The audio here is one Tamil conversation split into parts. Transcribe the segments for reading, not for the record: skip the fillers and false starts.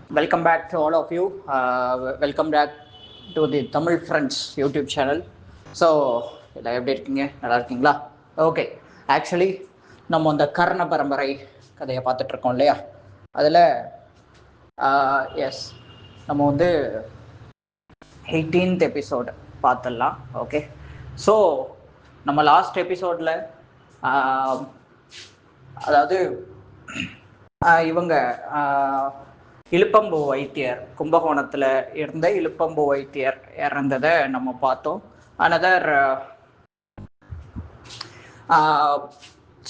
Welcome back to all of you. Welcome back to the Tamil Friends YouTube channel. So எல்லாம் எப்படி இருக்கீங்க? நல்லா இருக்கீங்களா? ஓகே, ஆக்சுவலி நம்ம அந்த கர்ண பரம்பரை கதையை பார்த்துட்ருக்கோம் இல்லையா? அதில் எஸ் நம்ம வந்து 18th எபிசோடு பார்த்துடலாம். ஓகே, ஸோ நம்ம லாஸ்ட் எபிசோடில் அதாவது இவங்க இலுப்பம்பூ வைத்தியர், கும்பகோணத்தில் இருந்த இலுப்பம்பூ வைத்தியர் இறந்ததை நம்ம பார்த்தோம். அனதர்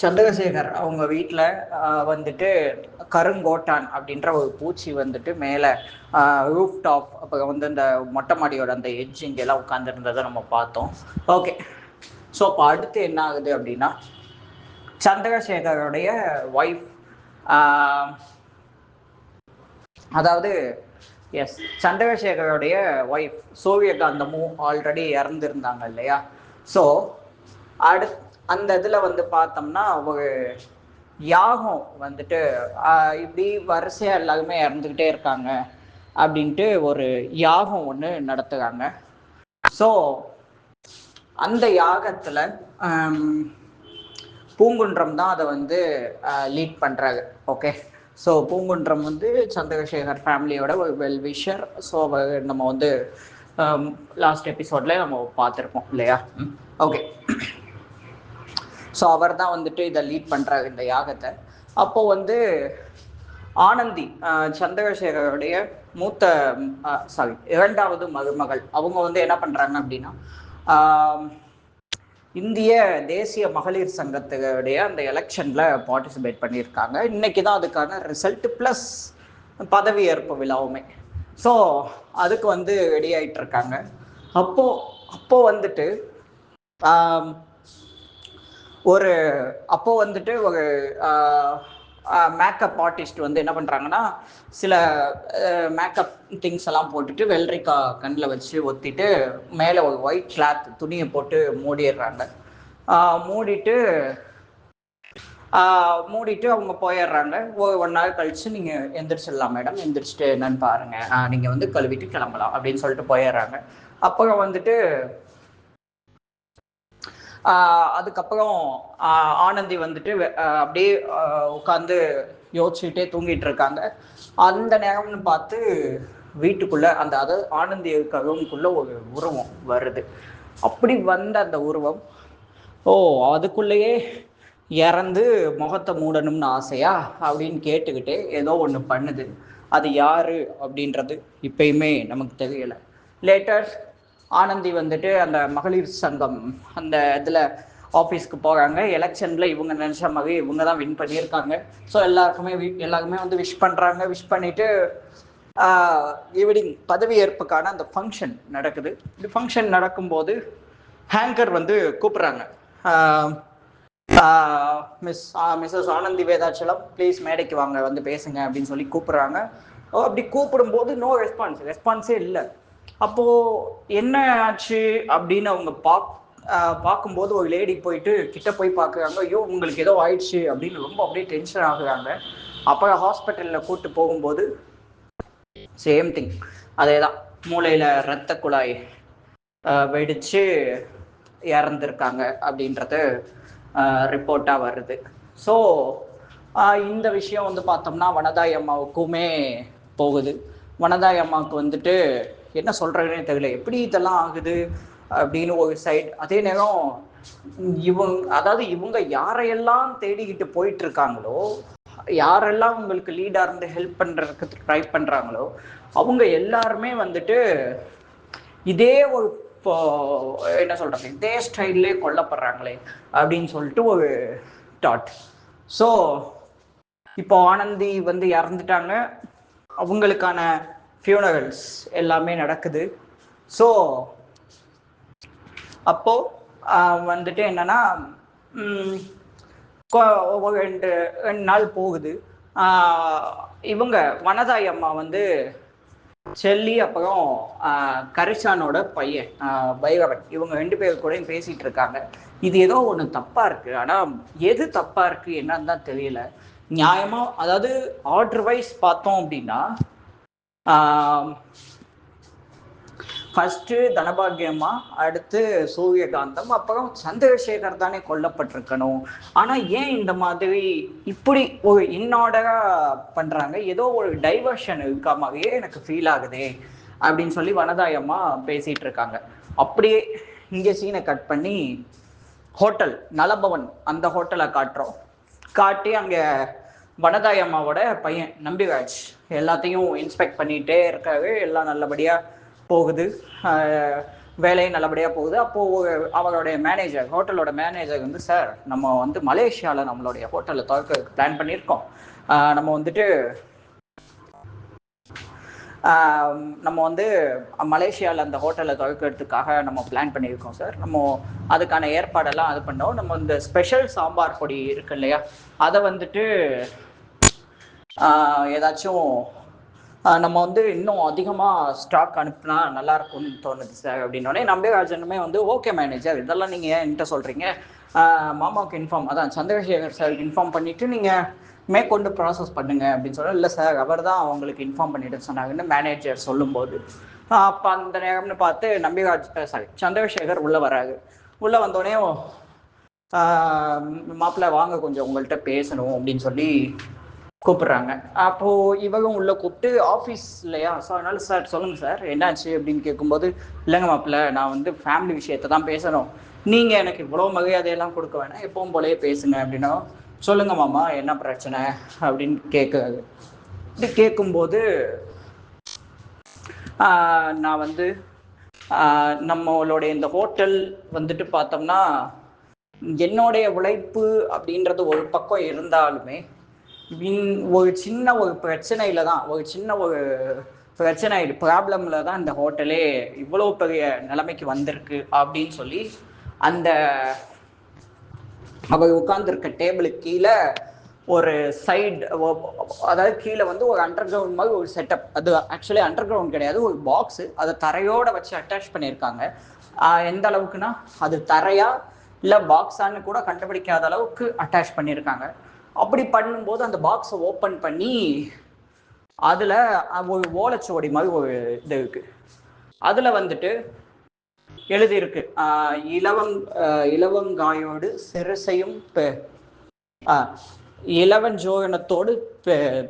சந்திரசேகர் அவங்க வீட்டில் வந்துட்டு கருங்கோட்டான் அப்படின்ற ஒரு பூச்சி வந்துட்டு மேலே ரூஃப் டாப், அப்போ வந்து இந்த மொட்டை மாடியோட அந்த எட்ஜ் இங்கெல்லாம் உட்காந்துருந்ததை நம்ம பார்த்தோம். ஓகே, ஸோ இப்போ அடுத்து என்ன ஆகுது அப்படின்னா, சந்திரசேகருடைய ஒய்ஃப், அதாவது எஸ் சந்திரசேகருடைய ஒய்ஃப் சூரியகாந்தமும் ஆல்ரெடி இறந்துருந்தாங்க இல்லையா? ஸோ அந்த இதில் வந்து பார்த்தோம்னா ஒரு யாகம் வந்துட்டு இப்படி வரிசையாக எல்லாருமே இறந்துக்கிட்டே இருக்காங்க அப்படின்ட்டு ஒரு யாகம் ஒன்று நடத்துகிறாங்க. ஸோ அந்த யாகத்தில் பூங்குன்றம் தான் அதை வந்து லீட் பண்ணுறாங்க. ஓகே, ஸோ பூங்குன்றம் வந்து சந்திரசேகர் ஃபேமிலியோட ஒரு வெல்விஷர். ஸோ நம்ம வந்து லாஸ்ட் எபிசோடில் நம்ம பார்த்துருப்போம் இல்லையா? ஓகே, ஸோ அவர் தான் வந்துட்டு இதை லீட் பண்ணுறாரு இந்த யாகத்தை. அப்போது வந்து ஆனந்தி, சந்திரசேகருடைய இரண்டாவது மருமகள், அவங்க வந்து என்ன பண்ணுறாங்க அப்படின்னா, இந்திய தேசிய மகளிர் சங்கத்துடைய அந்த எலெக்ஷனில் பார்ட்டிசிபேட் பண்ணியிருக்காங்க. இன்னைக்கு தான் அதுக்கான ரிசல்ட் ப்ளஸ் பதவியேற்பு விழாவுமே. ஸோ அதுக்கு வந்து ரெடி ஆகிட்டு இருக்காங்க. அப்போ வந்துட்டு ஒரு மேக்கப் ஆர்டிஸ்ட் வந்து என்ன பண்ணுறாங்கன்னா, சில மேக்கப் திங்ஸ் எல்லாம் போட்டுட்டு வெள்ளரிக்காய் கண்ணில் வச்சு ஒத்திட்டு மேலே ஒரு ஒயிட் கிளாத் துணியை போட்டு மூடிடுறாங்க. மூடிட்டு அவங்க போயிடுறாங்க. ஒன் நாள் கழிச்சு நீங்கள் எந்திரிச்சிடலாம் மேடம், எந்திரிச்சிட்டு என்னன்னு பாருங்கள், நீங்கள் வந்து கழுவிட்டு கிளம்பலாம் அப்படின்னு சொல்லிட்டு போயிடுறாங்க. அப்புறம் வந்துட்டு அதுக்கப்புறம் ஆனந்தி வந்துட்டு அப்படியே உட்காந்து யோசிச்சுட்டே தூங்கிட்டு இருக்காங்க. அந்த நேரம்னு பார்த்து வீட்டுக்குள்ள அதாவது ஆனந்தி இருக்க ரூமுக்குள்ள ஒரு உருவம் வருது. அப்படி வந்த அந்த உருவம், அதுக்குள்ளேயே இறந்து முகத்தை மூடணும்னு ஆசையா அப்படின்னு கேட்டுக்கிட்டே ஏதோ ஒன்று பண்ணுது. அது யாரு அப்படின்றது இப்பயுமே நமக்கு தெரியல. லேட்டர் ஆனந்தி வந்துட்டு அந்த மகளிர் சங்கம் அந்த இதில் ஆஃபீஸ்க்கு போகிறாங்க. எலெக்ஷனில் இவங்க நினச்ச மாதிரி இவங்க தான் வின் பண்ணியிருக்காங்க. ஸோ எல்லாருக்குமே வந்து விஷ் பண்ணுறாங்க. விஷ் பண்ணிவிட்டு ஈவினிங் பதவியேற்புக்கான அந்த ஃபங்க்ஷன் நடக்குது. இந்த ஃபங்க்ஷன் நடக்கும்போது வந்து கூப்பிட்றாங்க, மிஸ்ஸஸ் ஆனந்தி வேதாச்சலம் ப்ளீஸ் மேடைக்கு வாங்க, வந்து பேசுங்க அப்படின்னு சொல்லி கூப்பிட்றாங்க. அப்படி கூப்பிடும்போது நோ ரெஸ்பான்ஸே இல்லை. அப்போது என்ன ஆச்சு அப்படின்னு அவங்க பார்க்கும்போது ஒரு லேடி போயிட்டு கிட்ட போய் பார்க்குறாங்க. ஐயோ உங்களுக்கு ஏதோ ஆயிடுச்சு அப்படின்னு ரொம்ப அப்படியே டென்ஷன் ஆகுறாங்க. அப்புறம் ஹாஸ்பிட்டலில் கூப்பிட்டு போகும்போது சேம் திங், அதே தான், மூளையில் இரத்த குழாய் வெடிச்சு இறந்துருக்காங்க அப்படின்றது ரிப்போர்ட்டாக வருது. ஸோ இந்த விஷயம் வந்து பார்த்தோம்னா வனதாய் அம்மாவுக்குமே போகுது. வனதாய் அம்மாவுக்கு வந்துட்டு என்ன சொல்கிறதுனே தெரியல, எப்படி இதெல்லாம் ஆகுது அப்படின்னு ஒரு சைடு. அதே நேரம் இவங்க யாரையெல்லாம் தேடிக்கிட்டு போயிட்டு இருக்காங்களோ, யாரெல்லாம் உங்களுக்கு லீடாக இருந்து ஹெல்ப் பண்ணுறதுக்கு ட்ரை பண்ணுறாங்களோ, அவங்க எல்லாருமே வந்துட்டு இதே ஒரு என்ன சொல்கிறது, இதே ஸ்டைல்லே கொல்லப்படுறாங்களே அப்படின்னு சொல்லிட்டு ஒரு தாட். ஸோ இப்போ ஆனந்தி வந்து இறந்துட்டாங்க, அவங்களுக்கான ஃபியூனரல்ஸ் எல்லாமே நடக்குது. ஸோ அப்போது வந்துட்டு என்னன்னா, ரெண்டு நாள் போகுது. இவங்க வனதாய் அம்மா வந்து செல்லி அப்புறம் கரிசானோட பையன் பைரவன், இவங்க 2 பேர் கூட பேசிட்டு இருக்காங்க. இது ஏதோ ஒன்று தப்பா இருக்கு, ஆனால் எது தப்பா இருக்கு என்னன்னு தான் தெரியல. நியாயமா, அதாவது ஆர்டர் வைஸ் பார்த்தோம் அப்படின்னா ஃபர்ஸ்ட் தனபாகியம்மா, அடுத்து சூரியகாந்தம், அப்புறம் சந்திரசேகர் தானே கொல்லப்பட்டிருக்கணும். ஆனா ஏன் இந்த மாதிரி இப்படி ஒரு இன்னார்டரா பண்றாங்க, ஏதோ ஒரு டைவர்ஷன் இருக்கா மாதிரியே எனக்கு ஃபீல் ஆகுதே அப்படின்னு சொல்லி வனதாயம்மா பேசிட்டு இருக்காங்க. அப்படியே இங்கே சீனை கட் பண்ணி ஹோட்டல் நலபவன் அந்த ஹோட்டலை காட்டுறோம். காட்டி அங்கே வனதாய் அம்மாவோட பையன் நம்பிராஜ் எல்லாத்தையும் இன்ஸ்பெக்ட் பண்ணிகிட்டே இருக்காரு. எல்லாம் நல்லபடியாக போகுது, வேலையும் நல்லபடியாக போகுது. அப்போது அவருடைய மேனேஜர், ஹோட்டலோட மேனேஜர் வந்து, சார் நம்ம வந்து மலேசியாவில் நம்மளுடைய ஹோட்டலை திறக்க பிளான் பண்ணியிருக்கோம். நம்ம வந்துட்டு நம்ம வந்து மலேசியாவில் அந்த ஹோட்டலை திறக்கிறதுக்காக நம்ம பிளான் பண்ணியிருக்கோம் சார். நம்ம அதுக்கான ஏற்பாடெல்லாம் அது பண்ணோம். நம்ம இந்த ஸ்பெஷல் சாம்பார் பொடி இருக்கு இல்லையா, அதை வந்துட்டு ஏதாச்சும் நம்ம வந்து இன்னும் அதிகமாக ஸ்டாக் அனுப்புனா நல்லா இருக்கும்னு தோணுது சார் அப்படின்னோடனே நம்பிராஜனுமே வந்து, ஓகே மேனேஜர், இதெல்லாம் நீங்கள் ஏன் என்கிட்ட சொல்கிறீங்க, மாமாவுக்கு இன்ஃபார்ம், அதான் சந்திரசேகர் சாருக்கு இன்ஃபார்ம் பண்ணிவிட்டு நீங்கள் மேற்கொண்டு ப்ராசஸ் பண்ணுங்க அப்படின்னு சொல்ல, இல்லை சார் அவர் தான் அவங்களுக்கு இன்ஃபார்ம் பண்ணிட்டு சொன்னாங்கன்னு மேனேஜர் சொல்லும்போது, அப்போ அந்த நேரம்னு பார்த்து நம்பிராஜ் சந்திரசேகர் உள்ளே வராது. உள்ளே வந்தோடனே மாப்பிள்ளை வாங்க கொஞ்சம் உங்கள்கிட்ட பேசணும் அப்படின்னு சொல்லி கூப்பிடுறாங்க. அப்போது இவரும் உள்ளே கூப்பிட்டு, ஆஃபீஸ் இல்லையா, ஸோ அதனால சார் சொல்லுங்கள் சார் என்னாச்சு அப்படின்னு கேட்கும்போது, இல்லைங்க மாப்பிள்ளை, நான் வந்து ஃபேமிலி விஷயத்தை தான் பேசணும், நீங்கள் எனக்கு இவ்வளோ மரியாதையெல்லாம் கொடுக்க வேணாம், எப்பவும் போலயே பேசுங்க அப்படின்னா, சொல்லுங்க மாமா என்ன பிரச்சனை அப்படின்னு கேட்குறாரு. இப்படி கேட்கும்போது நான் வந்து நம்மளுடைய இந்த ஹோட்டல் வந்துட்டு பார்த்தோம்னா என்னுடைய உழைப்பு அப்படின்றது ஒரு பக்கம் இருந்தாலுமே ஒரு சின்ன ஒரு பிரச்சனையில தான், ஒரு சின்ன ஒரு பிரச்சனை ப்ராப்ளம்ல தான் இந்த ஹோட்டலே இவ்வளோ பெரிய நிலைமைக்கு வந்திருக்கு அப்படின்னு சொல்லி அந்த அவர் உட்கார்ந்துருக்க டேபிளுக்கு கீழே ஒரு சைடு, அதாவது கீழே வந்து ஒரு அண்டர் கிரவுண்ட் மாதிரி ஒரு செட்டப், அது ஆக்சுவலி அண்டர் கிரவுண்ட் கிடையாது, ஒரு பாக்ஸு, அதை தரையோட வச்சு அட்டாச் பண்ணியிருக்காங்க. எந்த அளவுக்குன்னா அது தரையா இல்லை பாக்ஸான்னு கூட கண்டுபிடிக்காத அளவுக்கு அட்டாச் பண்ணியிருக்காங்க. அப்படி பண்ணும்போது அந்த பாக்ஸை ஓப்பன் பண்ணி அதில் ஒரு ஓலைச்சுவடி மாதிரி ஒரு இது இருக்கு. அதில் வந்துட்டு எழுதியிருக்கு, இலவங்காயோடு சிறுசையும் இளவஞ்சோழனத்தோடு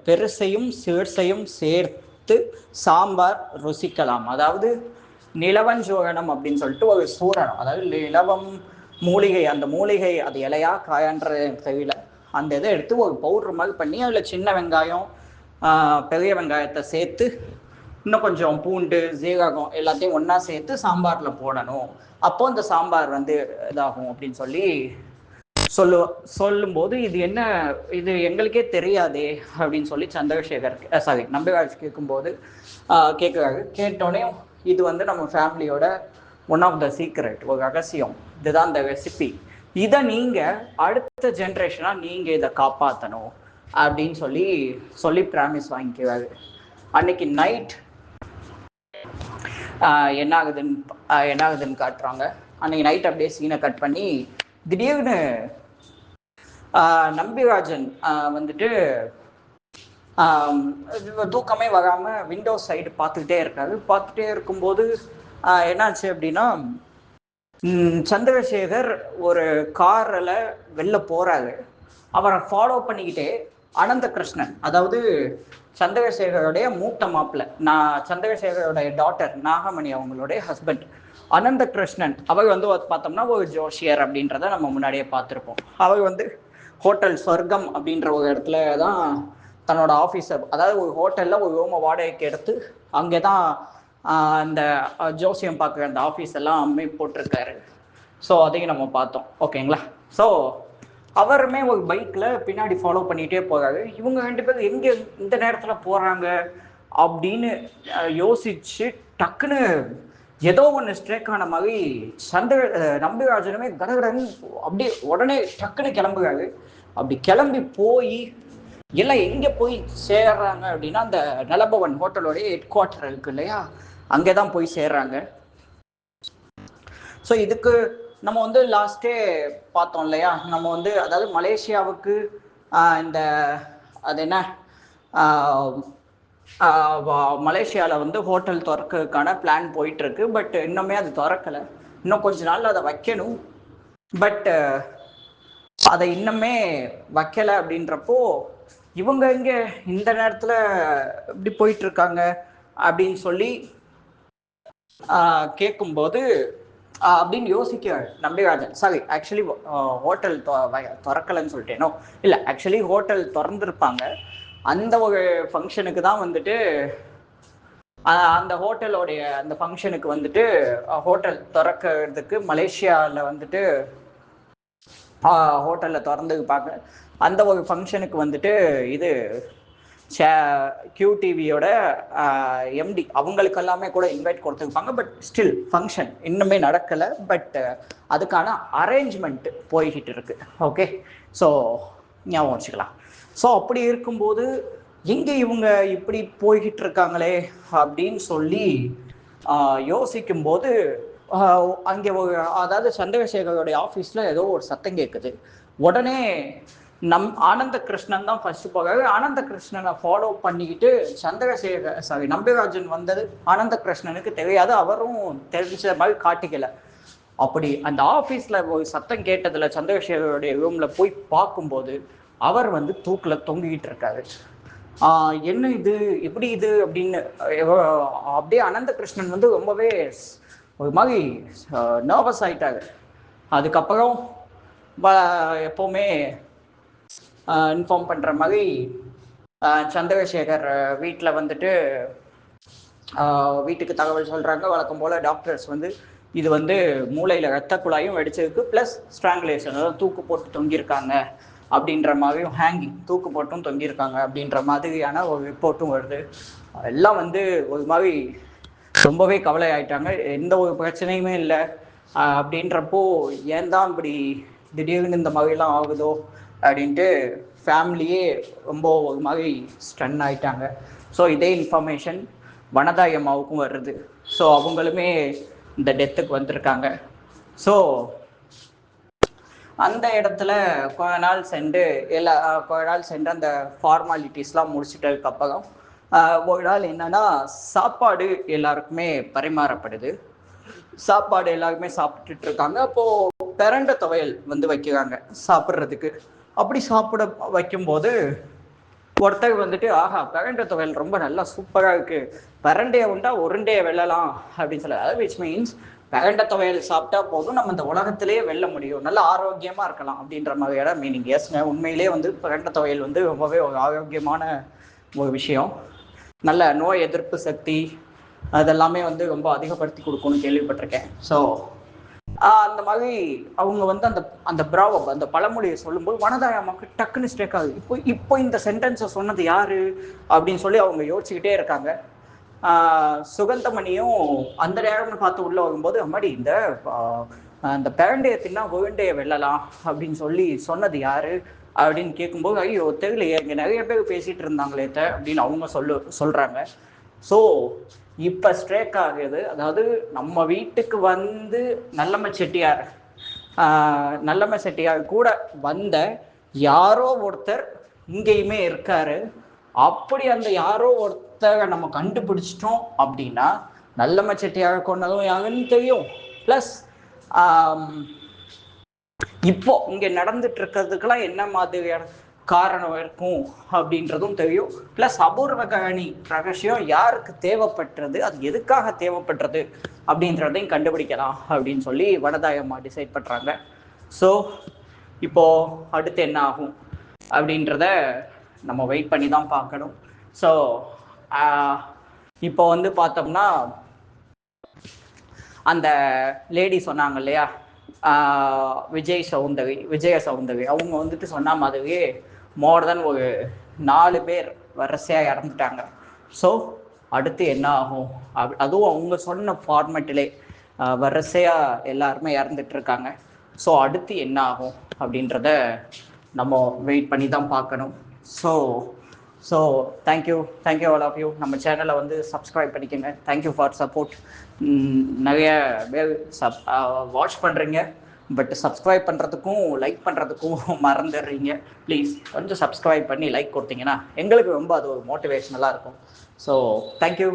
பெருசையும் சிறுசையும் சேர்த்து சாம்பார் ருசிக்கலாம். அதாவது நிலவஞ்சோழனம் அப்படின்னு சொல்லிட்டு ஒரு சூரணம், அதாவது இலவம் மூலிகை, அந்த மூலிகை அது இலையா காயான்ற தெரியல, அந்த இதை எடுத்து ஒரு பவுடர் மாதிரி பண்ணி அதில் சின்ன வெங்காயம் பெரிய வெங்காயத்தை சேர்த்து இன்னும் கொஞ்சம் பூண்டு ஜீரகம் எல்லாத்தையும் ஒன்றா சேர்த்து சாம்பாரில் போடணும், அப்போ இந்த சாம்பார் வந்து இதாகும் அப்படின்னு சொல்லி சொல்லும்போது, இது என்ன, இது எங்களுக்கே தெரியாதே அப்படின்னு சொல்லி சந்திரசேகர் நம்பிராஜ் கேட்கும்போது கேட்குறாரு. கேட்டோடனே இது வந்து நம்ம ஃபேமிலியோட ஒன் ஆஃப் த சீக்ரெட், ஒரு ரகசியம், இதுதான் இந்த ரெசிபி, இதை நீங்கள் அடுத்த ஜென்ரேஷனாக நீங்கள் இதை காப்பாற்றணும் அப்படின்னு சொல்லி ப்ராமிஸ் வாங்கிக்கிறாரு. அன்னைக்கு நைட் என்ன ஆகுதுன்னு காட்டுறாங்க. அன்னைக்கு நைட் அப்படியே சீனை கட் பண்ணி திடீர்னு நம்பிராஜன் வந்துட்டு தூக்கமே வராமல் விண்டோ சைடு பார்த்துக்கிட்டே இருக்காரு. பார்த்துட்டே இருக்கும்போது என்னாச்சு அப்படின்னா, சந்திரசேகர் ஒரு காரில் வெளில போகிறாரு. அவரை ஃபாலோ பண்ணிக்கிட்டே அனந்த கிருஷ்ணன், அதாவது சந்திரசேகரோடைய மூத்த மாப்பிள்ளை, சந்திரசேகரோடைய டாட்டர் நாகமணி அவங்களுடைய ஹஸ்பண்ட் அனந்த கிருஷ்ணன், அவர் வந்து பார்த்தோம்னா ஒரு ஜோஷியர் அப்படின்றத நம்ம முன்னாடியே பார்த்துருப்போம். அவர் வந்து ஹோட்டல் சொர்க்கம் அப்படின்ற ஒரு இடத்துல தான் தன்னோட ஆஃபீஸை, அதாவது ஒரு ஹோட்டலில் ஒரு ரூமை வாடகைக்கு எடுத்து அங்கே தான் அந்த ஜோசியம் பார்க்குற அந்த ஆஃபீஸ் எல்லாம் போட்டிருக்காரு. ஸோ அதையும் நம்ம பார்த்தோம். ஓகேங்களா? ஸோ அவருமே ஒரு பைக்கில் பின்னாடி ஃபாலோ பண்ணிகிட்டே போகிறாரு. இவங்க ரெண்டு பேரும் எங்கே இந்த நேரத்தில் போகிறாங்க அப்படின்னு யோசிச்சு டக்குன்னு ஏதோ ஒன்று ஸ்ட்ரைக் ஆன மாதிரி நம்பிராஜனுமே கடகடன் அப்படியே உடனே டக்குன்னு கிளம்புறாரு. அப்படி கிளம்பி போய் எல்லாம் எங்கே போய் சேர்றாங்க அப்படின்னா, அந்த நலபவன் ஹோட்டலோடைய ஹெட் குவார்ட்டர் இருக்கு இல்லையா, அங்கே தான் போய் சேர்றாங்க. ஸோ இதுக்கு நம்ம வந்து லாஸ்ட்டே பார்த்தோம் இல்லையா, நம்ம வந்து அதாவது மலேசியாவுக்கு இந்த அது என்ன மலேசியாவில் வந்து ஹோட்டல் திறக்கிறதுக்கான பிளான் போயிட்டுருக்கு. பட் இன்னுமே அது திறக்கலை. இன்னும் கொஞ்ச நாள் அதை வைக்கணும். பட் அதை இன்னுமே வைக்கலை அப்படின்றப்போ இவங்க இங்கே இந்த நேரத்தில் இப்படி போயிட்டுருக்காங்க அப்படின்னு சொல்லி கேட்கும்போது அப்படின்னு யோசிக்க நம்பிராஜன். சாரி, ஆக்சுவலி ஹோட்டல் திறக்கலைன்னு சொல்லிட்டேனோ, இல்லை ஆக்சுவலி ஹோட்டல் திறந்துருப்பாங்க. அந்த ஒரு ஃபங்க்ஷனுக்கு தான் வந்துட்டு அந்த ஹோட்டலோடைய அந்த ஃபங்க்ஷனுக்கு வந்துட்டு ஹோட்டல் திறக்கிறதுக்கு மலேசியாவில் வந்துட்டு ஹோட்டலில் திறந்துப்பாங்க. அந்த ஒரு ஃபங்க்ஷனுக்கு வந்துட்டு இது QTVயோட எம்டி அவங்களுக்கு எல்லாமே கூட இன்வைட் கொடுத்துருப்பாங்க. பட் ஸ்டில் ஃபங்க்ஷன் இன்னுமே நடக்கலை. பட் அதுக்கான அரேஞ்ச்மெண்ட் போய்கிட்டு இருக்கு. ஓகே, ஸோ ஞாபகம் வச்சுக்கலாம். ஸோ அப்படி இருக்கும்போது எங்கே இவங்க இப்படி போய்கிட்டு இருக்காங்களே அப்படின்னு சொல்லி யோசிக்கும்போது அங்கே ஒரு, அதாவது சந்திரசேகரோடைய ஆஃபீஸில் ஏதோ ஒரு சத்தம் கேட்குது. உடனே ஆனந்த கிருஷ்ணன் தான் ஃபர்ஸ்ட் போகிறாரு. ஆனந்த கிருஷ்ணனை ஃபாலோ பண்ணிக்கிட்டு நம்பிராஜன் வந்தது ஆனந்த கிருஷ்ணனுக்கு தெரியாது. அவரும் தெரிஞ்ச மாதிரி காட்டிக்கல. அப்படி அந்த ஆஃபீஸில் ஒரு சத்தம் கேட்டதில் சந்திரசேகருடைய ரூமில் போய் பார்க்கும்போது அவர் வந்து தூக்கில் தொங்கிக்கிட்டு இருக்காரு. என்ன இது, எப்படி இது அப்படின்னு அப்படியே அனந்த கிருஷ்ணன் வந்து ரொம்பவே ஒரு மாதிரி நர்வஸ் ஆகிட்டாரு. அதுக்கப்புறம் எப்போவுமே இன்ஃபார்ம் பண்ணுற மாதிரி சந்திரசேகர் வீட்டில் வந்துட்டு வீட்டுக்கு தகவல் சொல்கிறாங்க. வழக்கம் போல் டாக்டர்ஸ் வந்து இது வந்து மூளையில் ரத்த குழாயும் வெடிச்சதுக்கு ப்ளஸ் ஸ்ட்ராங்குலேஷன், அதாவது தூக்கு போட்டு தொங்கியிருக்காங்க அப்படின்ற மாதிரியும், ஹேங்கிங் தூக்கு போட்டும் தொங்கியிருக்காங்க அப்படின்ற மாதிரியான ஒரு ரிப்போர்ட்டும் வருது. எல்லாம் வந்து ஒரு மாதிரி ரொம்பவே கவலை ஆயிட்டாங்க. எந்த ஒரு பிரச்சனையுமே இல்லை அப்படின்றப்போ ஏன் தான் இப்படி திடீர்னு இந்த மாதிரிலாம் ஆகுதோ அப்படின்ட்டு ஃபேமிலியே ரொம்ப ஒரு மாதிரி ஸ்டன் ஆயிட்டாங்க. ஸோ இதே இன்ஃபர்மேஷன் வனதாயி அம்மாவுக்கும் வருது. ஸோ அவங்களுமே இந்த டெத்துக்கு வந்திருக்காங்க. ஸோ அந்த இடத்துல கொஞ்ச நாள் சென்று அந்த ஃபார்மாலிட்டிஸ்லாம் முடிச்சிட்டதுக்கப்புறம் ஒரு நாள் என்னன்னா சாப்பாடு எல்லாருக்குமே பரிமாறப்படுது. சாப்பாடு எல்லாருமே சாப்பிட்டுட்டு இருக்காங்க. அப்போது பிரண்ட துவையல் வந்து வைக்கிறாங்க சாப்பிட்றதுக்கு. அப்படி சாப்பிட வைக்கும்போது ஒருத்தர் வந்துட்டு, ஆஹா பிரண்ட துவையல் ரொம்ப நல்லா சூப்பராக இருக்குது, பிரண்டையை உண்டா உருண்டையை வெல்லலாம் அப்படின்னு சொல்லி, அதாவது விச் மீன்ஸ் பிரண்ட துவையல் சாப்பிட்டா போதும் நம்ம இந்த உலகத்திலேயே வெல்ல முடியும், நல்ல ஆரோக்கியமாக இருக்கலாம் அப்படின்ற மாதிரியான மீனிங். எஸ்ங்க, உண்மையிலே வந்து பிரண்ட துவையல் வந்து ரொம்பவே ஒரு ஆரோக்கியமான ஒரு விஷயம். நல்ல நோய் எதிர்ப்பு சக்தி அதெல்லாமே வந்து ரொம்ப அதிகப்படுத்தி கொடுக்கும்னு கேள்விப்பட்டிருக்கேன். ஸோ அந்த மாதிரி அவங்க வந்து அந்த பிராவம் அந்த பழமொழியை சொல்லும்போது வனதாயி அம்மாவுக்கு டக்குன்னு ஸ்ட்ரைக் ஆகுது. இப்போ இந்த சென்டென்ஸை சொன்னது யாரு அப்படின்னு சொல்லி அவங்க யோசிச்சுக்கிட்டே இருக்காங்க. சுகந்தமணியும் அந்த நேரம்னு பார்த்து உள்ள வரும்போது, அம்மாடி இந்த பேரண்டையத்தின்னா கோவிண்டையை வெல்லலாம் அப்படின்னு சொல்லி சொன்னது யாரு அப்படின்னு கேட்கும்போது, ஐயோ தெரியலையே, இங்கே நிறைய பேர் பேசிட்டு இருந்தாங்களே அப்படின்னு அவங்க சொல்றாங்க. ஸோ இப்போ ஸ்ட்ரைக் ஆகுது. அதாவது நம்ம வீட்டுக்கு வந்து நல்லம்மை செட்டியார் கூட வந்த யாரோ ஒருத்தர் இங்கேயுமே இருக்காரு. அப்படி அந்த யாரோ ஒருத்தரை நம்ம கண்டுபிடிச்சிட்டோம் அப்படின்னா நல்லம்மை செட்டியார் கொண்டதும் யாருன்னு தெரியும். ப்ளஸ் இப்போ இங்கே நடந்துட்டு இருக்கிறதுக்கெல்லாம் என்ன மாதிரியான காரணம் இருக்கும் அப்படின்றதும் தெரியும். ப்ளஸ் அபூர்வகாணி ரகசியம் யாருக்கு தேவைப்பட்டது, அது எதுக்காக தேவைப்பட்டது அப்படின்றதையும் கண்டுபிடிக்கலாம் அப்படின்னு சொல்லி வனதாயி அம்மா டிசைட் பண்ணுறாங்க. ஸோ இப்போது அடுத்து என்ன ஆகும் அப்படின்றத நம்ம வெயிட் பண்ணி தான் பார்க்கணும். ஸோ இப்போ வந்து பார்த்தோம்னா அந்த லேடி சொன்னாங்க இல்லையா, விஜய சௌந்தரி அவங்க வந்துட்டு சொன்ன மாதிரியே மோர் தென் ஒரு 4 பேர் வரிசையாக இறந்துட்டாங்க. ஸோ அடுத்து என்ன ஆகும், அதுவும் அவங்க சொன்ன ஃபார்மேட்டிலே வரிசையாக எல்லாருமே இறந்துட்டு இருக்காங்க. ஸோ அடுத்து என்ன ஆகும் அப்படின்றத நம்ம வெயிட் பண்ணி தான் பார்க்கணும். So thank you all of you. நம்ம சேனலை வந்து சப்ஸ்கிரைப் பண்ணிக்கோங்க. Thank you for support. நிறைய பேர் வாட்ச் பண்ணுறீங்க, பட் சப்ஸ்கிரைப் பண்ணுறதுக்கும் லைக் பண்ணுறதுக்கும் மறந்துடுறீங்க. ப்ளீஸ் கொஞ்சம் சப்ஸ்கிரைப் பண்ணி லைக் கொடுத்தீங்கன்னா எங்களுக்கு ரொம்ப அது ஒரு மோட்டிவேஷனலாக இருக்கும். So thank you.